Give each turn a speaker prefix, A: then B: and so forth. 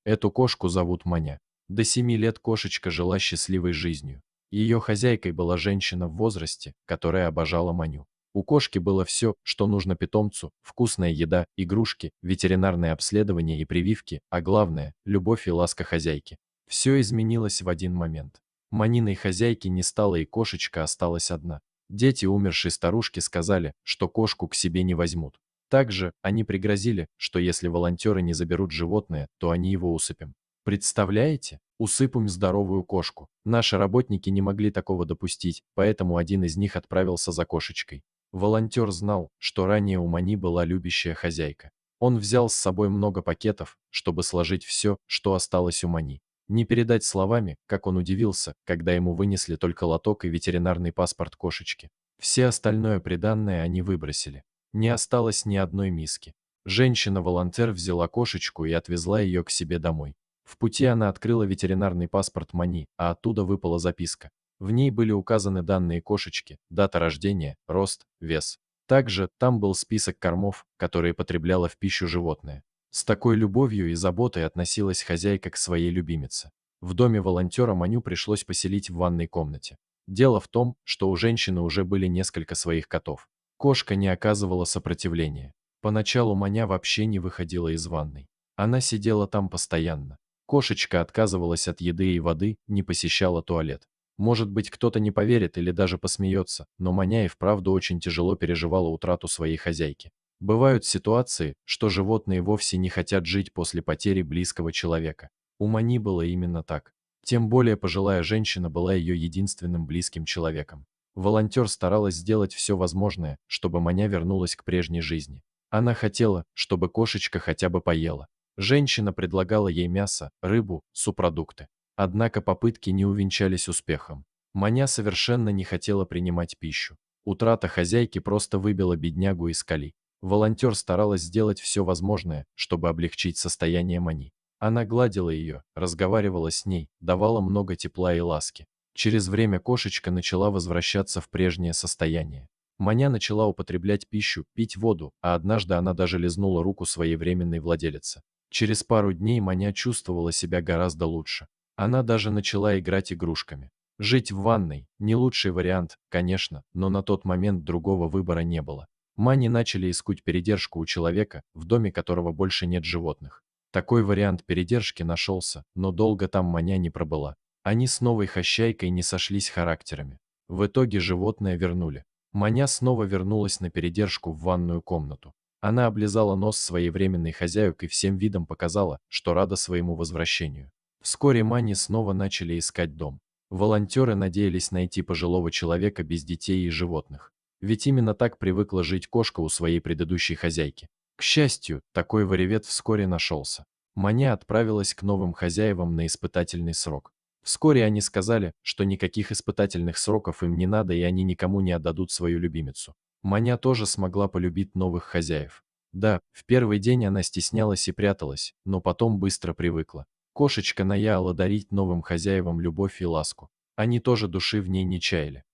A: Эту кошку зовут Маня. До 7 лет кошечка жила счастливой жизнью. Ее хозяйкой была женщина в возрасте, которая обожала Маню. У кошки было все, что нужно питомцу: вкусная еда, игрушки, ветеринарное обследование и прививки, а главное – любовь и ласка хозяйки. Все изменилось в один момент. Маниной хозяйки не стало, и кошечка осталась одна. Дети умершей старушки сказали, что кошку к себе не возьмут. Также они пригрозили, что если волонтеры не заберут животное, то они его усыпем. Представляете? Усыпем здоровую кошку. Наши работники не могли такого допустить, поэтому один из них отправился за кошечкой. Волонтер знал, что ранее у Мани была любящая хозяйка. Он взял с собой много пакетов, чтобы сложить все, что осталось у Мани. Не передать словами, как он удивился, когда ему вынесли только лоток и ветеринарный паспорт кошечки. Все остальное приданное они выбросили. Не осталось ни одной миски. Женщина-волонтер взяла кошечку и отвезла ее к себе домой. В пути она открыла ветеринарный паспорт Мани, а оттуда выпала записка. В ней были указаны данные кошечки: дата рождения, рост, вес. Также там был список кормов, которые потребляла в пищу животное. С такой любовью и заботой относилась хозяйка к своей любимице. В доме волонтера Маню пришлось поселить в ванной комнате. Дело в том, что у женщины уже были несколько своих котов. Кошка не оказывала сопротивления. Поначалу Маня вообще не выходила из ванной. Она сидела там постоянно. Кошечка отказывалась от еды и воды, не посещала туалет. Может быть, кто-то не поверит или даже посмеется, но Маня и вправду очень тяжело переживала утрату своей хозяйки. Бывают ситуации, что животные вовсе не хотят жить после потери близкого человека. У Мани было именно так. Тем более пожилая женщина была ее единственным близким человеком. Волонтер старалась сделать все возможное, чтобы Маня вернулась к прежней жизни. Она хотела, чтобы кошечка хотя бы поела. Женщина предлагала ей мясо, рыбу, субпродукты. Однако попытки не увенчались успехом. Маня совершенно не хотела принимать пищу. Утрата хозяйки просто выбила беднягу из колеи. Волонтер старалась сделать все возможное, чтобы облегчить состояние Мани. Она гладила ее, разговаривала с ней, давала много тепла и ласки. Через время кошечка начала возвращаться в прежнее состояние. Маня начала употреблять пищу, пить воду, а однажды она даже лизнула руку своей временной владелицы. Через пару дней Маня чувствовала себя гораздо лучше. Она даже начала играть игрушками. Жить в ванной – не лучший вариант, конечно, но на тот момент другого выбора не было. Мани начали искать передержку у человека, в доме которого больше нет животных. Такой вариант передержки нашелся, но долго там Маня не пробыла. Они с новой хозяйкой не сошлись характерами. В итоге животное вернули. Маня снова вернулась на передержку в ванную комнату. Она облизала нос своей временной хозяйкой и всем видом показала, что рада своему возвращению. Вскоре Мани снова начали искать дом. Волонтеры надеялись найти пожилого человека без детей и животных. Ведь именно так привыкла жить кошка у своей предыдущей хозяйки. К счастью, такой варивет вскоре нашелся. Маня отправилась к новым хозяевам на испытательный срок. Вскоре они сказали, что никаких испытательных сроков им не надо и они никому не отдадут свою любимицу. Маня тоже смогла полюбить новых хозяев. Да, в первый день она стеснялась и пряталась, но потом быстро привыкла. Кошечка наяла дарить новым хозяевам любовь и ласку. Они тоже души в ней не чаяли.